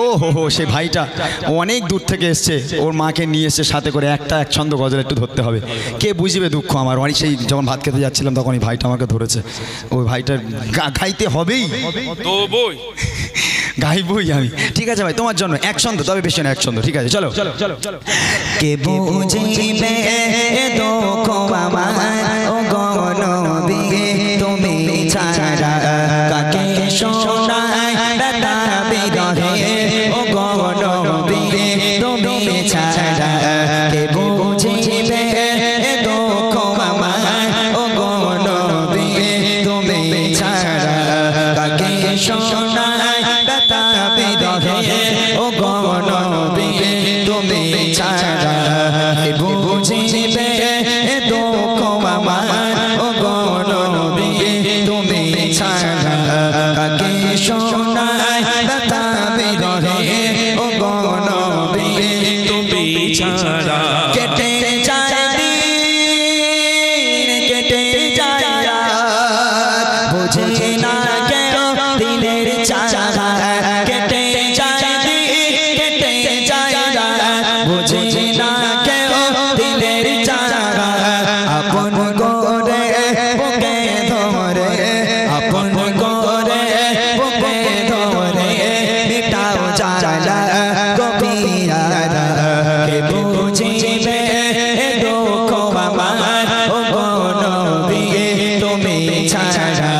ও হো হো, সেই ভাইটা অনেক দূর থেকে এসছে, ওর মাকে নিয়ে এসছে সাথে করে। এক ছন্দ গজল একটু ধরতে হবে, কে বুঝবে দুঃখ আমার। অনেক সেই যখন ভাত খেতে যাচ্ছিলাম তখন এই ভাইটা আমাকে ধরেছে, ওই ভাইটার গাইতে হবেই তো বই গাইবই আমি। ঠিক আছে ভাই, তোমার জন্য এক ছন্দ, তবে বেশি না, এক ছন্দ। ঠিক আছে, চলো চলো চলো চলো। কে বুঝবে দুঃখ আমার, ও গনবী তুমি ছাড়া কাকে শোনায় ব্যথা বিরহে, ও গনবী তুমি ছাড়া কে বুঝবে দুঃখ আমার, ও গনবী তুমি ছাড়া কাকে শোনায় ব্যথা বিরহে, ও গনবী তুমি ছাড়া কে বুঝবে দুঃখ আমার, ও গনবী তুমি ছাড়া কাকে শোনায় ব্যথা বিরহে, ও গনবী তুমি ছাড়া। কেটে যায় দিন, কেটে যায় রাত, বুঝে না কেন দিনের চারা। কেটে যায় দিন, কেটে যায় রাত, বুঝে না কেন দিনের চারা। আপন করে বুকে ধরে, আপন করে বুকে ধরে মিটাও জ্বালা গভীরা। কে বুঝিবে দুঃখ আমার, ও গনবী তুমি ছাড়া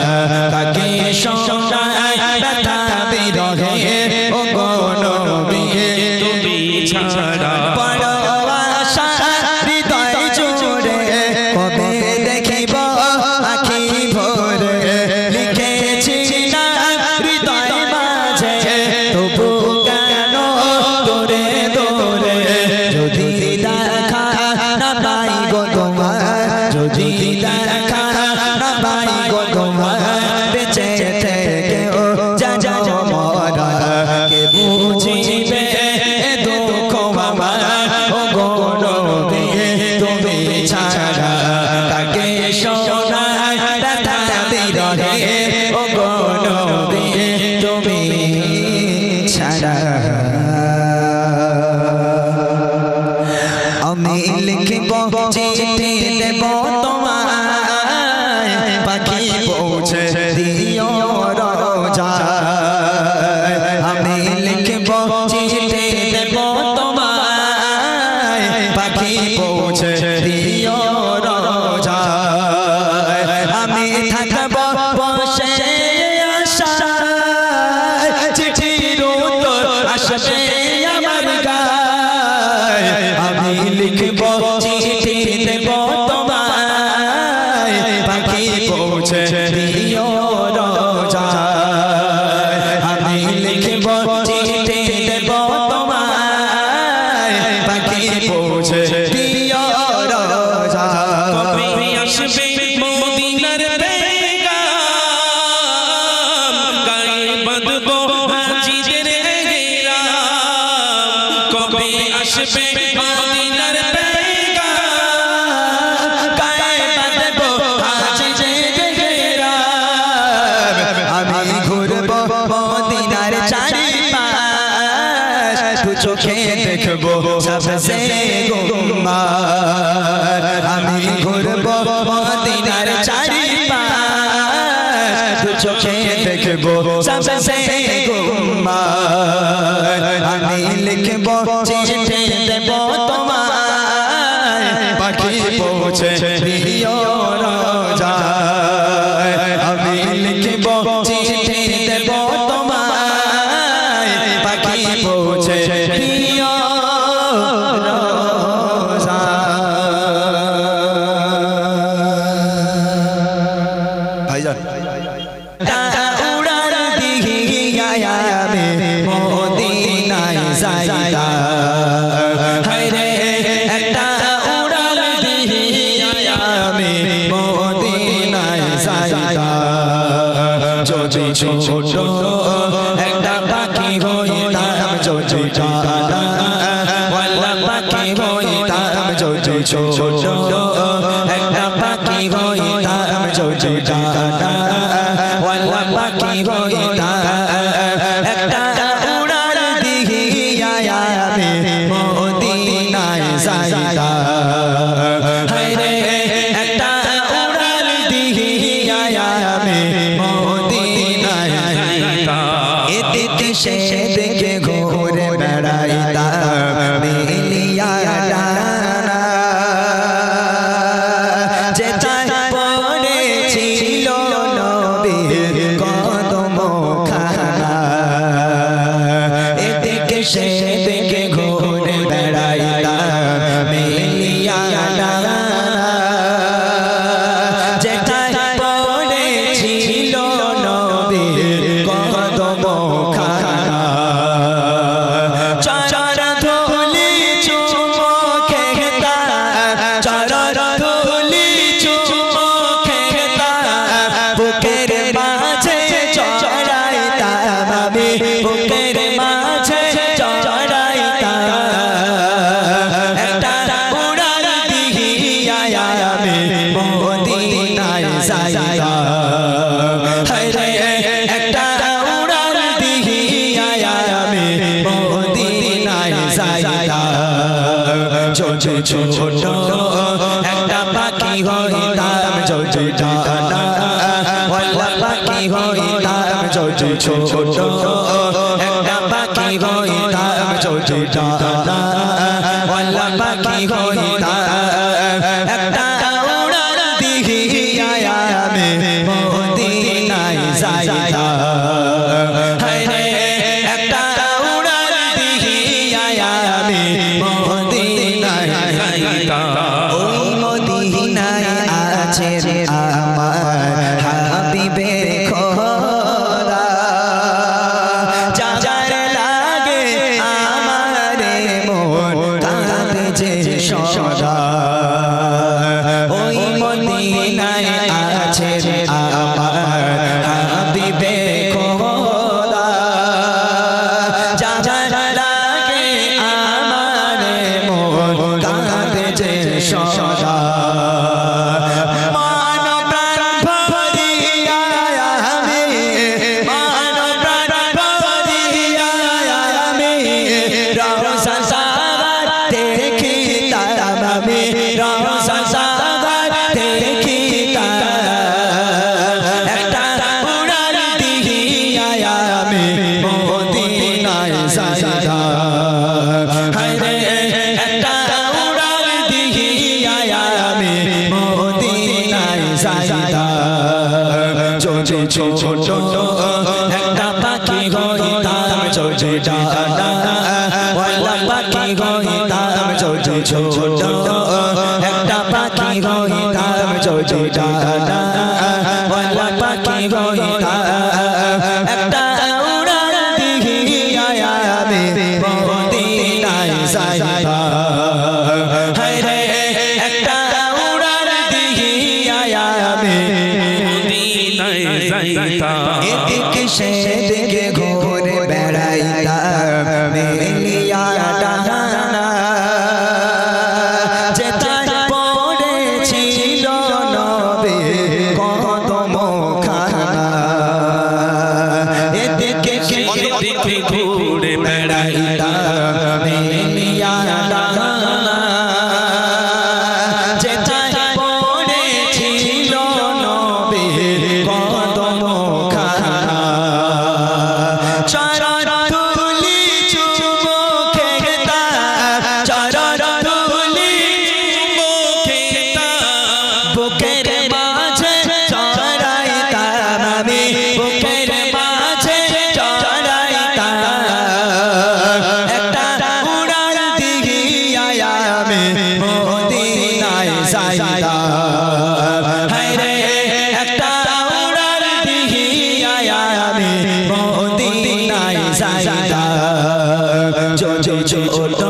কাকে শোনায় ব্যথা বিরহে, ও গনবী তুমি ছাড়া। বড় আশা হৃদয় জুড়ে, কবে দেখিব আখি ভরে, লিখেছি না হৃদয় মাঝে, তবু কেন দূরে দূরে। যদি দেখা না পাই গো তোমার, যদি দেখা না পাই গো তোমার, বেঁচে থেকেও যাও মরা। কে বুঝিবে দুঃখ আমার, ও গনবী তুমি ছাড়া কাকে শোনায় ব্যথা বিরহে, ও গনবী তুমি ছাড়া। আমি লিখব চিঠি দেব তোমায়, পাখি পৌঁছে দিও রোজায়। আমি লিখব চিঠি দেব তোমায়, পাখি পৌঁছে দিও রোজায়। আমি থাকব বসে আশায়, চিঠির উত্তর আসবে আমার গায়। আমি লিখব চিঠি দেব তোমায়, পাখি পৌঁছে দিও রোজায়। আমি লিখব চিঠি দেব তোমায়, পাখি পৌঁছে দিও রোজায়। কবে আসবে মদিনার পেগাম, গায়ে বাঁধবো হাজিদের এহরাম। কবে আসবে মদিনার পেগাম, গায়ে বাঁধবো হাজিদের এহরাম। আমি ঘুরব মদিনার চারিপাশ, দু চোখে দেখব সবসে গুম্মার। আমি ঘুরব মদিনার চারিপাশ, দু চোখে দেখব সবসে গুম্মার। আমি লিখব চিঠি দেব তোমায়, পাখি পৌঁছে দিও রোজায়। আমি লিখব চিঠি দেব তোমায়, পাখি পৌঁছে দিও রোজায়। ভাইজান উড়ার দিঘিয়া আমি মদিনায় যাইতা, হায়রে একটা উড়ার দিঘিয়া আমি মদিনায় যাইতা। যদি ছোট একটা পাখি হইতাম, যদি ওয়ালা পাখি হইতাম, যদি ছোট একটা পাখি হইতাম, যদি ওয়ালা পাখি হইতাম, একটা এদিকে সেদিকে ঘুরে বেড়াইতাম মিলিয়া ডানা যেথায় পড়েছিল নবীর কদম খানা এদিকে সেদিকে ঘুরে বেড়াইতাম মিলিয়া ডানা যেথায় পড়েছিল নবীর কদম খানা চরণ ধুলি চুমো খেতা চরণ ধুলি চুমো খেতা বুকের মাঝে চড়াইতাম আমি বুকের মাঝে চড়াইতাম একটা উড়াল দিহিয়া আমি মদিনায় যাইতাম হায়রে একটা উড়াল দিহিয়া আমি মদিনায় যাইতাম ছোট ছোট একটা পাখি হইতাম ছোট ডানা ওয়ালা পাখি হইতাম ছোট ছোট একটা পাখি হইতাম ছোট ডানা ওয়ালা পাখি হইতাম একটা উড়াল দিহিয়া আমি মদিনায় যাইতাম হায়রে একটা উড়াল দিহিয়া আমি মদিনায় যাইতাম ওই মদিনায় আছে আমার হাবিবে খোদা যার লাগে আমারে মন কাঁদে যে সদা ওই মদিনায় আছে আমার হাবিবে খোদা যার লাগে আমারে মন কাঁদে যে সদা মান প্রাণ ভরিয়া আমি মান প্রাণ ভরিয়া আমি রওজা সাগর দেখিতাম আমি রওজা সাগর দেখিতাম একটা উড়াল দিহিয়া আমি মদিনায় যাইতাম হায়রে একটা উড়াল দিহিয়া আমি মদিনায় যাইতাম ছোট ছোট একটা পাখি হইতাম ছোট ডানা ওয়ালা পাখি হইতাম ছোট ছোট একটা পাখি হইতাম ছোট ডানা ওয়ালা পাখি হইতাম একটা উড়াল দিহিয়া আমি মদিনায় যাইতাম হায়রে একটা উড়াল দিহিয়া আমি মদিনায় যাইতাম এদিকে সেদিকে ঘুরে বেড়াইতাম মিলিয়া ডানা যেথায় পড়েছিল নবীর কদম খানা এদিকে সেদিকে ঘুরে বেড়াইতাম মিলিয়া ডানা যেথায় পড়েছিল নবীর কদম খানা চরণ ধুলি চুমো খেতা চরণ ধুলি চুমো খেতা বুকের মাঝে চড়াইতাম আমি বুকের মাঝে চড়াইতাম একটা উড়াল দিহিয়া আমি মদিনায় যাইতাম হায়রে একটা উড়াল দিহিয়া আমি মদিনায় যাইতাম ছোট ছোট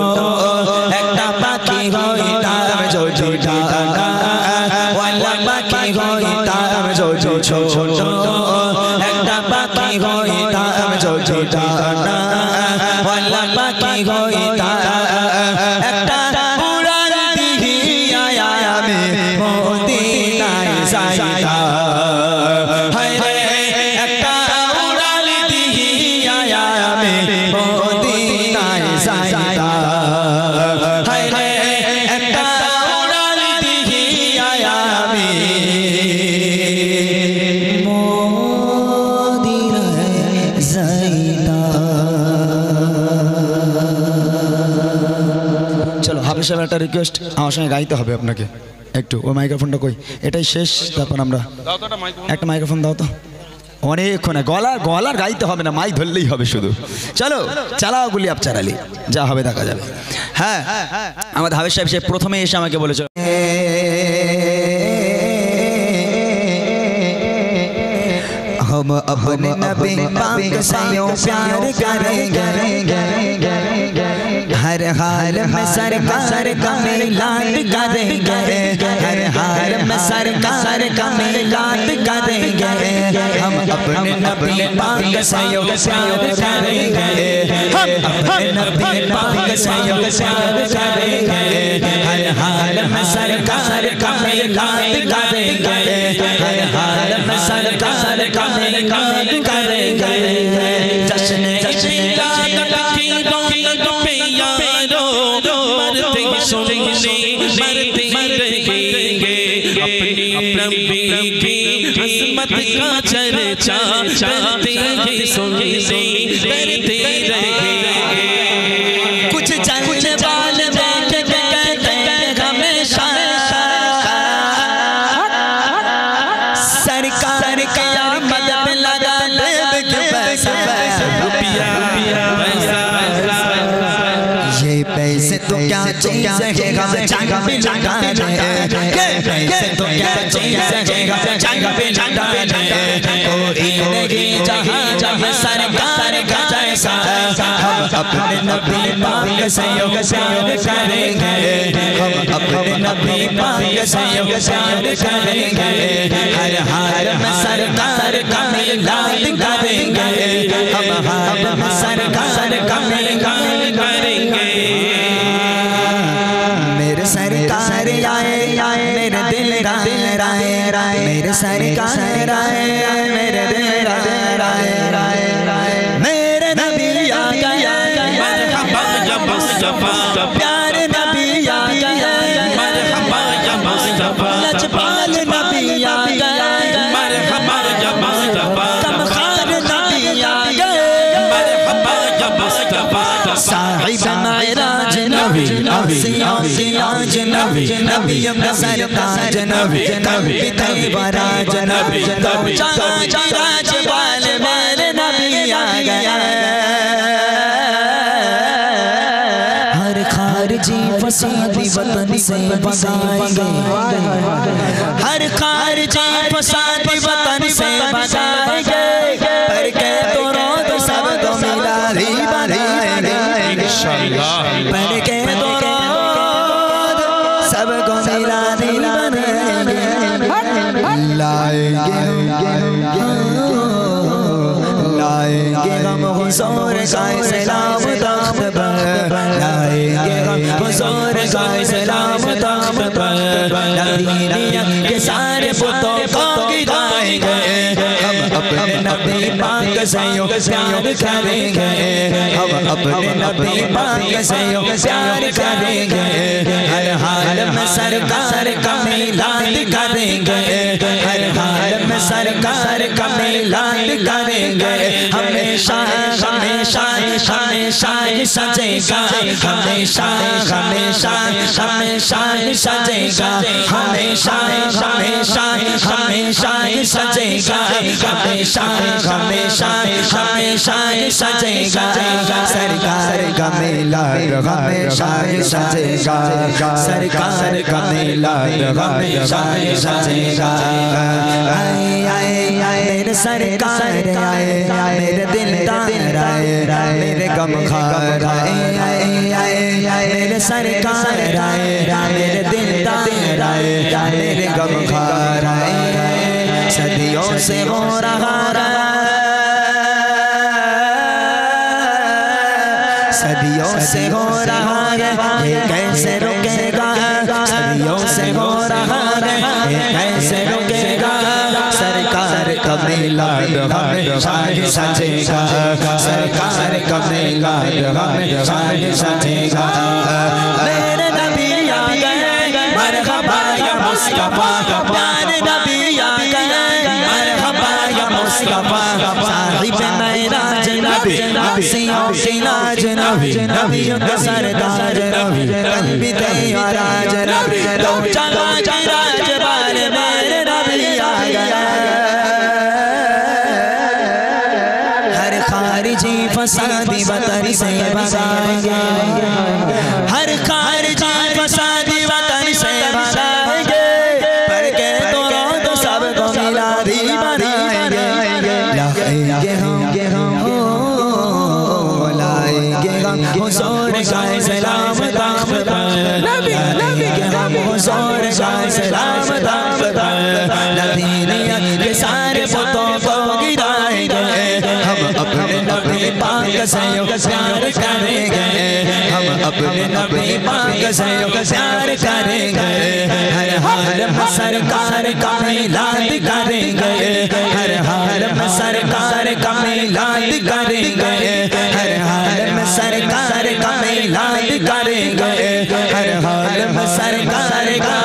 একটা পাখি হইতাম ছোট ডানা ওয়ালা পাখি হইতাম ছোট ছোট একটা পাখি হইতাম ছোট ডানা ওয়ালা পাখি হইতাম একটা উড়াল দিহিয়া আমি মদিনায় যাইতাম হায়রে একটা উড়াল দিহিয়া আমি মদিনায় যাইতাম হায়রে একটা উড়াল দিহিয়া আমি মদিনায় যাইতাম হাফিজ সাহেব একটা রিকোয়েস্ট, আমার সঙ্গে গাইতে হবে আপনাকে একটু। ওই মাইক্রোফোনটা কই, এটাই শেষ, তারপর আমরা একটা মাইক্রোফোন দাও তো। অনেকক্ষণ গলার গাইতে হবে না, মাইক ধরলেই হবে শুধু। চলো চালাও গুলি আপ চালালি, যা হবে দেখা যাবে। হ্যাঁ, আমাদের হাফিজ সাহেব সে প্রথমে এসে আমাকে বলেছে हम अपने नबी पाक से यूं प्यार करेंगे, हर हाल में सरकार का मिलाद करेंगे, हर हाल में सरकार का मिलाद करेंगे। हम अपने नबी पाक से यूं प्यार करेंगे, हम अपने नबी पाक से यूं प्यार करेंगे, हर हाल में सरकार का मिलाद करेंगे, हर हाल में सरकार का मिलाद करेंगे। जश्न मिलाद की रौनक पे यारो मरते सुनने मरते रहेंगे, अपनी नबी की अज़मत का चर्चा करते ही सुनने करते रहेंगे। कुछ जानने वाले कहते हैं हमेशा सरकार का मदद लगा ये पैसे तो क्या चीज है, हम चांग पे लगा ये पैसे तो क्या चीज है, हम चांग पे लगा कोई नहीं जहां जहां सरकार का जैसा। हम अपने नबी पाक से यूं प्यार करेंगे, हम अपने नबी पाक से यूं प्यार करेंगे, हर हाल में सरकार का मिलाद करेंगे, हम हाल में सरकार का मिलाद करेंगे। मेरे सरकार आए मेरे दिल राय मेरे सरकार आए मेरे दिल राय मेरे नबी आ गया मरहबा या मुस्तफा, प्यार नबी आ गया मरहबा या मुस्तफा, लजपाल नबी आ गया मरहबा या मुस्तफा, कमखार नबी आ गया मरहबा या मुस्तफा, साहिब मेराज नबी सियाज नबी नबी सरताज नबी नबी तैबराज नबी चाँद राज वाल मेरे नबी आ गया। हर खारजी फसादी वतन से बसाएंगे, हर खारजी फसादी वतन से बसाएंगे, पर के तो रोद सब तो मिला ही बनाएंगे इंशाअल्लाह, पर के तो रोद सब को मिला ही बनाएंगे लाएंगे हम हुजूर का सलाम दाम पर, लाएंगे हम हुजूर का सलाम दाम पर, मदीना के सारे पुतों को गिराएंगे, हम अपने नबी पाक से यूं प्यार करेंगे, हम अपने नबी पाक से यूं प्यार करेंगे, हर हाल में सरकार का मिलाद करेंगे, हर हाल में सरकार का मिलाद करेंगे। हमेशा हमेशा हमेशा सजेगा, हमेशा हमेशा हमेशा सजेगा, हमेशा हमेशा हमेशा सजेगा, हमेशा हमेशा हमेशा सजेगा। सरकार का मिलाद हमेशा सजेगा, सरकार का मिलाद हमेशा सजेगा। आए आए मेरे सरकार आए मेरे दिलदार आए मेरे गमखार आए मेरे सरकार आए मेरे दिलदार आए मेरे गमखार आए। सदियों से हो रहा सदियों से हो रहा है ये कैसे रुकेगा, सदियों से हो रहा है ये कैसे रुकेगा। सरकार का मिलाद हमेशा सजेगा, सरकार का मिलाद हमेशा सजेगा। मेरे नबी आ गए मरहबा या मुस्तफा, प्यारे नबी आ गए मरहबा या मुस्तफा, साहिब मेराज नबी आसियों की लाज नबी नबियों का सरदार नबी कल्बी तैयाराज नबी दो जगह की राजबार मेरे नबी आ गया हर खारिजी फसादी वतन से भगाएंगे हर खारिजी फसादी वतन से भगाएंगे पर के तो सबको मिलादी बनाएंगे लाएंगे हम लाएंगे हम हुजूर का सलाम दाम लाएंगे हम हुजूर का सलाम दाम नबीयत के सारे पुतों को गिराएंगे हम अपने नबी पाक से प्यार करेंगे हम अपने नबी पाक से प्यार करेंगे हर हाल में सरकार का मिलाद करेंगे हर हाल में सरकार का मिलाद करेंगे हर हाल में सरकार का मिलाद करेंगे हर हाल में सरकार का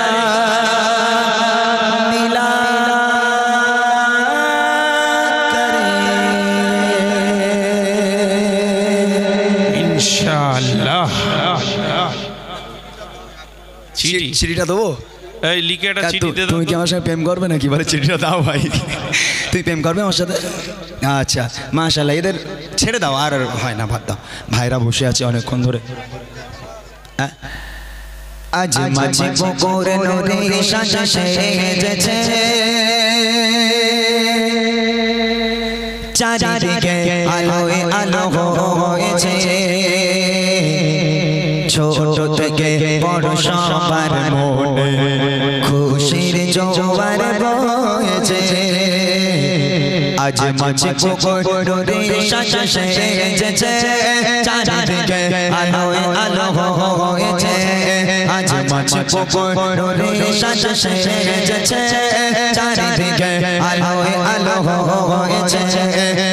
চিঠিটা দেবো এই লিখে একটা চিঠি দে তুমি কি আমার সাথে প্রেম করবে নাকি বলে চিঠিটা দাও ভাই তুই প্রেম করবে আমার সাথে আচ্ছা মাশাআল্লাহ এদের ছেড়ে দাও আর হয় না বাদ দাও ভাইরা বসে আছে অনেকক্ষণ ধরে আজ মাঝে বকর নূরে শাশা সেজেছে চারিদিকে আলোয় আলো হয়েছে ছোট থেকে বড় সবার মনে খুশির জোয়ার বয়েছে আজ মাঝে বকর নূরে শাশা সেজেছে চারিদিকে আলোয় আলো হয়েছে আজ মাঝে বকর নূরে শাশা সেজেছে চারিদিকে আলোয় আলো হয়েছে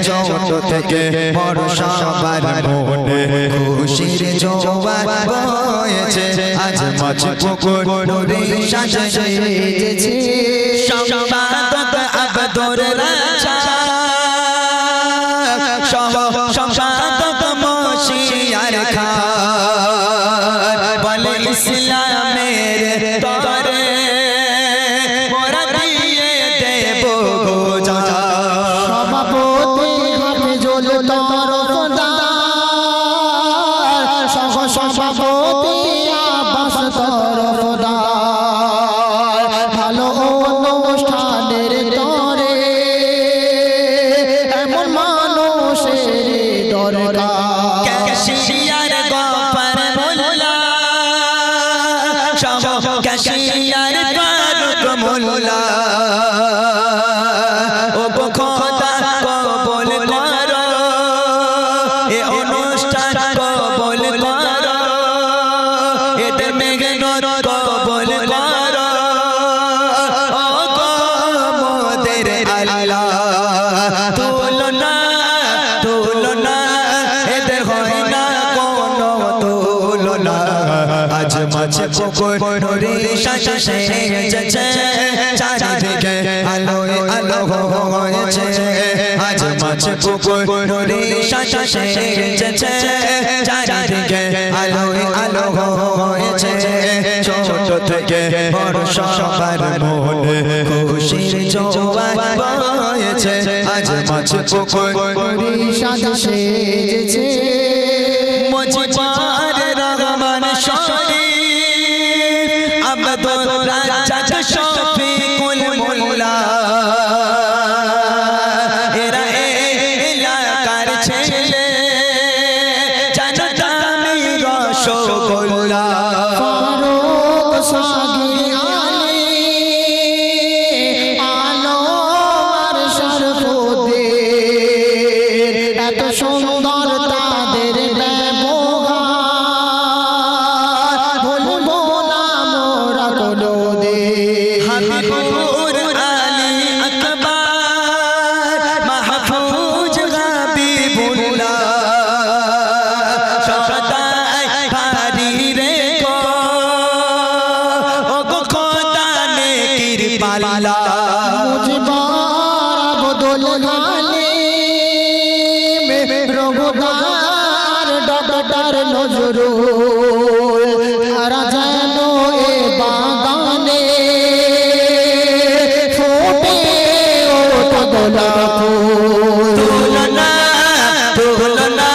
ছোট থেকে বড় সবার মনে খুশির জোয়ার বয়েছে আজ মাঝে বকর নূরে শাশা সেজেছে সম্পাদক আব্দুর রাজ্জাক সম্পাদক মশিয়ার খান বলে ইসলামের তরে মোরা দিয়ে দেব গো যা সভাপতি হাফিজুল তরফদার সভাপতি আব্বাস তরফদার ভালো অনুষ্ঠানের তরে এমন মানুষের দরকার ক্যাশিয়ার গফর মোল্লা ক্যাশিয়ার ফারুক মোল্লা ও গো খোদা কবুল করো এ অনুষ্ঠান কবুল করো এতে মেঘনত কবুল করো ও গো মোদের আল্লাহ তুলনা এদের হয় না কোনো তুলনা আজ মাঝে বকর নূরে শাশা সেজেছে চারিদিকে আলোয় আলো হয়েছে আজ মাঝে বকর নূরে শাশা সেজেছে চারিদিকে আলোয় আলো হয়েছে ছোট থেকে বড় সবার মনে খুশির জোয়ার বয়েছে আজ মাঝে বকর নূরে শাশা সেজেছে মুজিবুর রহমান শরীফ আব্দুর রাজ্জাক শফিকুল মোল্লা এরা এলাকার ছেলে জানতামি রসগোল্লা ফারুক সাগি আলী আলো আর শরফুদ্দিন এত সুন্দর তার তার নজরুল তারা যেন এ বাগানে ফোটে ওঠে গোলাপ ফুল তুলনা তুলনা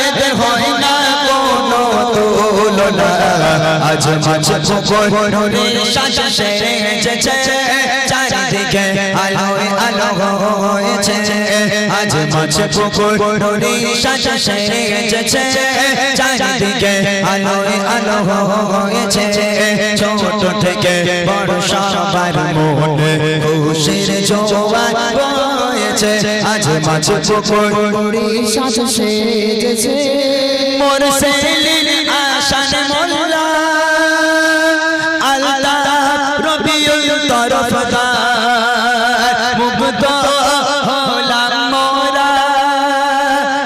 এদের হয় না কোনো তুলনা আজ মাঝে পুকুরে শাসা সেজেছে চারিদিকে আলোয় আলো হয়েছে আজ মাঝে পুকুরে শাসা সেজেছে চারিদিকে আলোয় আলো হয়েছে ছোট থেকে বড় সবার মনে খুশির জোয়ার বয়েছে আজ মাঝে পুকুরে শাসা সেজেছে মোর সেলিল আশান মোল্লা আল্লাহ রবিউল তরফদার মুগ্ধ হলাম মোরা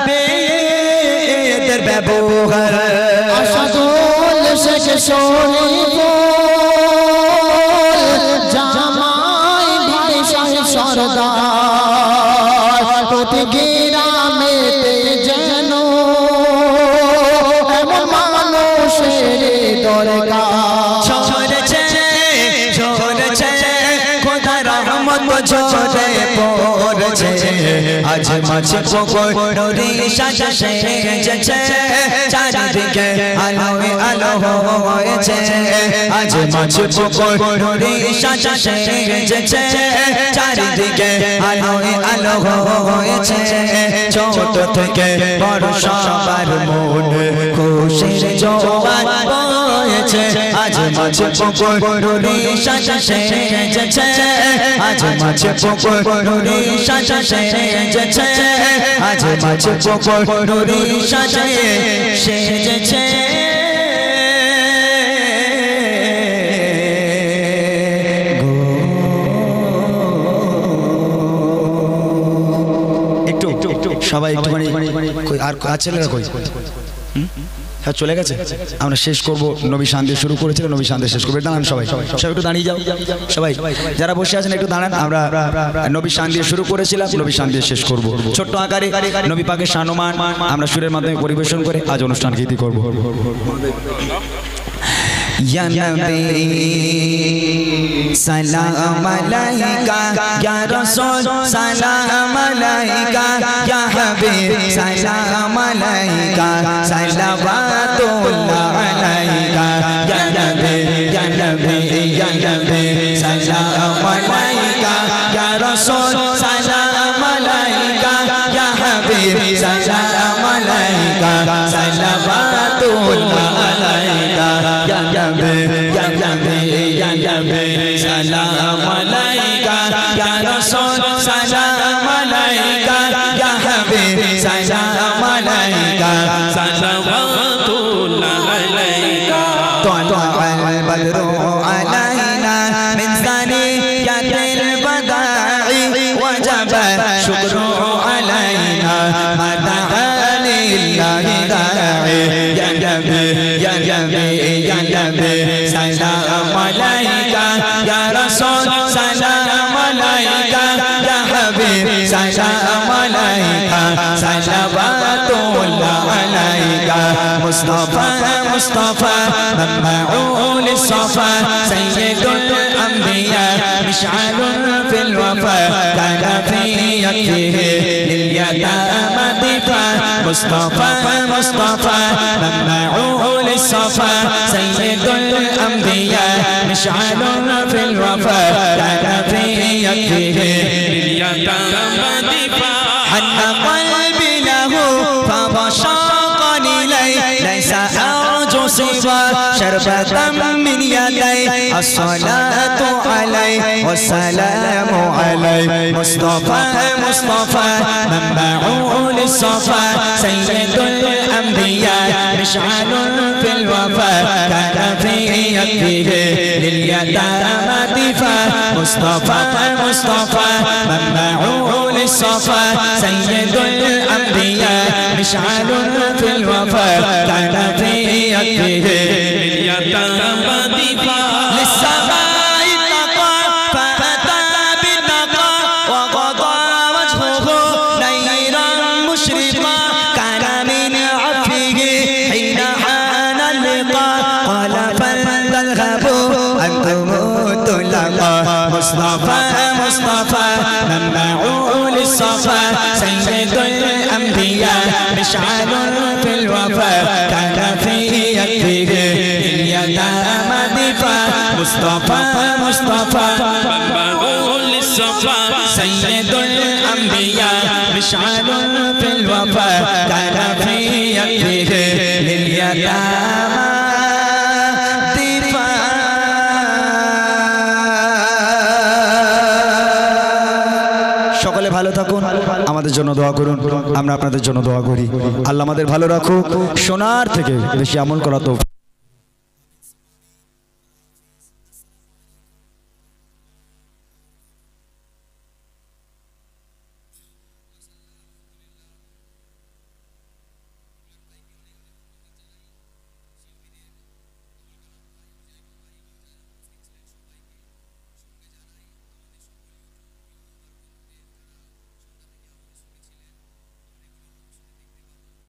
বেদের ব্যবহার আশাদুল শেখ শরীফ জামাই ভাই শাহ সরদার প্রতি গ্রামেতে যেন এমন মানুষের দরকার ঝরেছে ঝরেছে খোদা রহমত ঝরে পড়েছে আজ মাঝে পুকুরে শাসা সেজেছে চারিদিকে আলোয় আলো হয়েছে আজ মাঝে পুকুরে শাসা সেজেছে চারিদিকে আলোয় আলো হয়েছে ছোট থেকে বড় সবার মনে খুশির জোয়ার বয়েছে আজ মাঝে পুকুরে শাসা সেজেছে আজ মাঝে পুকুরে শাসা সেজেছে আজ মাঝে পুকুরে শাসা সেজেছে একটু সবাই একটুখানি আর ছেলেরা কই হ্যাঁ চলে গেছে আমরা শেষ করব নবী শান দিয়ে শুরু করেছিলাম নবী শান দিয়ে শেষ করবো দাঁড়ান সবাই সবাই একটু দাঁড়িয়ে যাও সবাই যারা বসে আছেন একটু দাঁড়ান আমরা নবী শান দিয়ে শুরু করেছিলাম নবী শান দিয়ে শেষ করব ছোট্ট আকারে নবী পাকের শানমান আমরা সুরের মাধ্যমে পরিবেশন করে আজ অনুষ্ঠানকে ইতি করব या नबी सलाम अलैका या रसूल सलाम अलैका या हबीब सलाम अलैका सलावतुल्लाह अलैका या नबी सलाम अलैका या रसूल सलाम अलैका या हबीब सलाम अलैका सलावतुल्लाह अलैका या नबी सलाम अलैका या रसूल सलाम अलैका या हबीब सलाम अलैका सलावतुल्लाह अलैका طلع البدر علينا من ثنيات الوداع وجب الشكر علينا ما دعا لله داعي يا نبي سلام عليك يا رسول سلام عليك يا حبيب سلام عليك صلوات الله عليك مصطفى منبع للصفا سيد الأنبياء مشعل في الوفا كان في يده لليتامى دفاع مصطفى منبع للصفا سيد الأنبياء مشعل في الوفا كان في يده لليتامى دفاع حن قلبي له فبشاقني ليس أرجو سوى شربة من يدي الصلاة عليه والسلام عليه مصطفى منبع للصفا سيد الأنبياء مشعل في الوفا كان في يده لليتامى دفاع مصطفى منبع للصفا سيد الأنبياء مشعل في الوفا كان في يده لليتامى دفاع للسماء نقى فأتى بالنقى وقضى وجهه نيرا مشرقا كان من عفه الوفا كان في يده اليتامى دفاع مصطفى مصطفى منبع للصفا سيد الأنبياء مشعل في الوفا كان في يده لليتامى সকলে ভালো থাকুন, আমাদের জন্য দোয়া করুন, আমরা আপনাদের জন্য দোয়া করি। আল্লাহ আমাদের ভালো রাখুক, সোনার থেকে বেশি আমল করা তো